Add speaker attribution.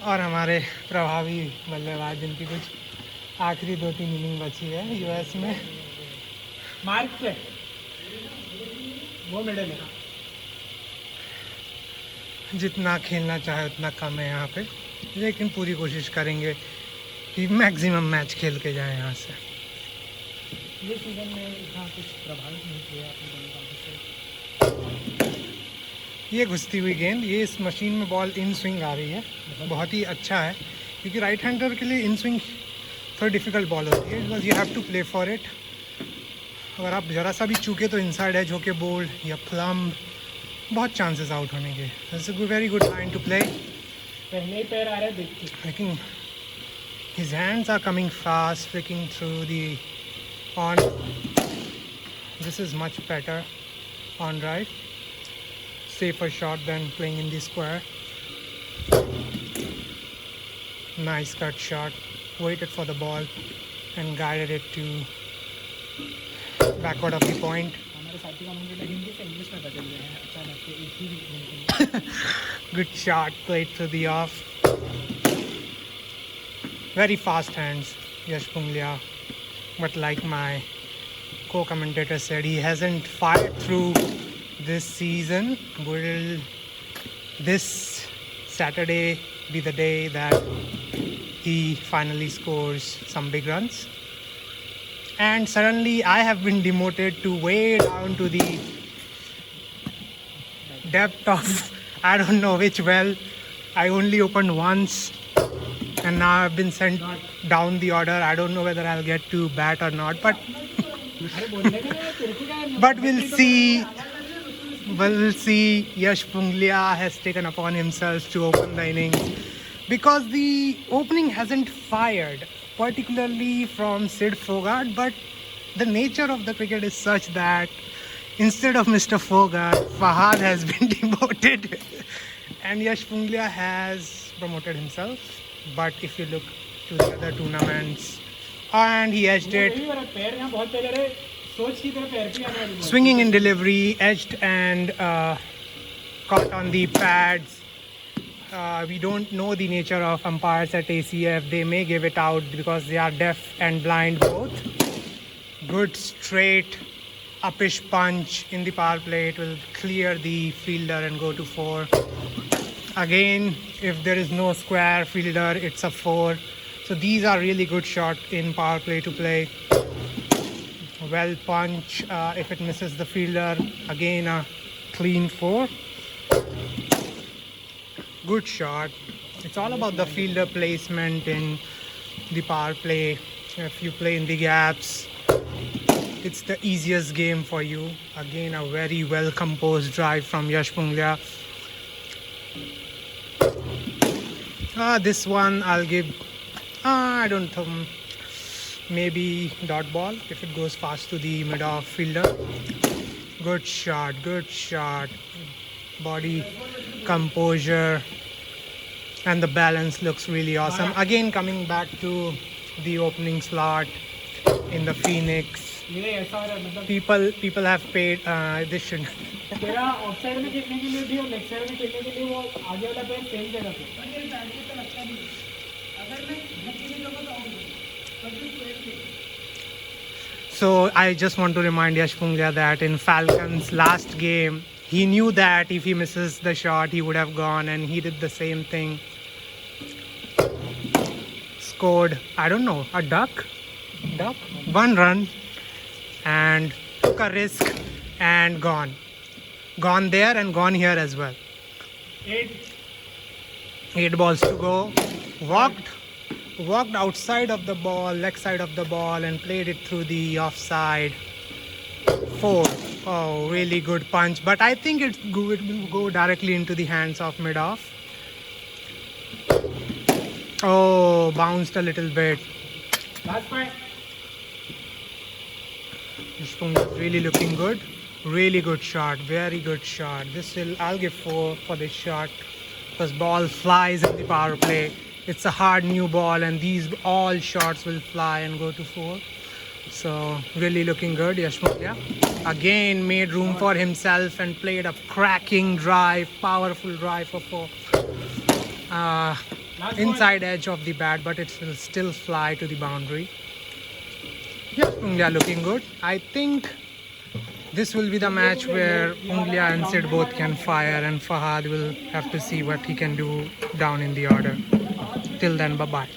Speaker 1: और हमारे प्रभावी बल्लेबाज जिनकी कुछ आखिरी 2-3 इनिंग बची है यूएस में।
Speaker 2: मार्क पे वो मेडल है।
Speaker 1: जितना खेलना चाहे उतना कम है यहाँ पे, लेकिन पूरी कोशिश करेंगे कि मैक्सिमम मैच खेल के जाए यहाँ से।
Speaker 2: ये सीज़न में इतना कुछ प्रभावित नहीं किया अपने दोनों कामों से।
Speaker 1: ये घुसती हुई गेंद, ये इस मशीन में बॉल इन स्विंग आ रही है, बहुत ही अच्छा है क्योंकि राइट हैंडर के लिए इन स्विंग थोड़ी डिफ़िकल्ट बॉल होती है, because you have to play for it. अगर आप ज़रा सा भी चूके तो इनसाइड एज होके बोल्ड या प्लम, बहुत चांसेस आउट होने के। It's a very good line to play.
Speaker 2: पहले ही पैर आ रहे हैं देखते।
Speaker 1: लेकिन his hands are coming fast, flicking through the on. This is much better on right, safer shot than playing in the square. Nice cut shot, waited for the ball and guided it to backward of the point.
Speaker 2: हमारे साथी का मुझे हिंदी से English में बदल गए हैं अचानक से एक ही दिन में।
Speaker 1: Good shot, played through the off. Very fast hands, Yash Punglia. But like my co-commentator said, he hasn't fired through this season. Will this Saturday be the day that he finally scores some big runs? And suddenly I have been demoted to way down to the depth of I don't know which well. I only opened once and now I've been sent down the order. I don't know whether I'll get to bat or not, but we'll see. We'll see. Yash Punglia has taken upon himself to open the innings because the opening hasn't fired, particularly from Sid Fogart, but the nature of the cricket is such that instead of Mr. Fogart, Fahad has been demoted and Yash Punglia has promoted himself. But if you look to the other tournaments, and he edged it,
Speaker 2: पैर यहाँ बहुत पहले रहे सोच की तरह पैर पे आने वाली
Speaker 1: swinging in delivery, edged and caught on the pads. We don't know the nature of umpires at ACF. They may give it out because they are deaf and blind both. Good straight uppish punch in the power play. It will clear the fielder and go to 4. Again, if there is no square fielder, it's a 4. So these are really good shots in power play to play. Well punch, if it misses the fielder, again a clean 4. Good shot. It's all about the fielder placement in the power play. If you play in the gaps, it's the easiest game for you. Again, a very well composed drive from Yash Punglia. This one I'll give, I don't know, maybe dot ball if it goes fast to the mid-off fielder. Good shot, good shot. Body composure and the balance looks really awesome. Again, coming back to the opening slot in the Phoenix.
Speaker 2: ये ऐसा हो रहा है मतलब
Speaker 1: People have paid. This should.
Speaker 2: तेरा of side में खेलने के लिए भी और लेफ्ट साइड में खेलने के लिए वो आगे वाला पैर सेम जगह पे।
Speaker 1: So I just want to remind Yash Punglia that in Falcons' last game, he knew that if he misses the shot, he would have gone, and he did the same thing. Scored, I don't know, a duck, 1 run, and took a risk and gone there and gone here as well. 8 balls to go. Walked outside of the ball, leg side of the ball, and played it through the offside. 4. Oh, really good punch, but I think it will go directly into the hands of mid-off. Oh, bounced a little bit.
Speaker 2: Last point
Speaker 1: Yashpung is really looking good. Really good shot. Very good shot. I'll give 4 for this shot because ball flies in the power play. It's a hard new ball and these all shots will fly and go to 4. So really looking good. Yash Punglia again made room for himself and played a cracking drive, powerful drive for 4. inside edge of the bat, but it will still fly to the boundary. Yeah, Unglia looking good. I think this will be the match where Unglia and Sid both can fire, and Fahad will have to see what he can do down in the order. Till then, bye-bye.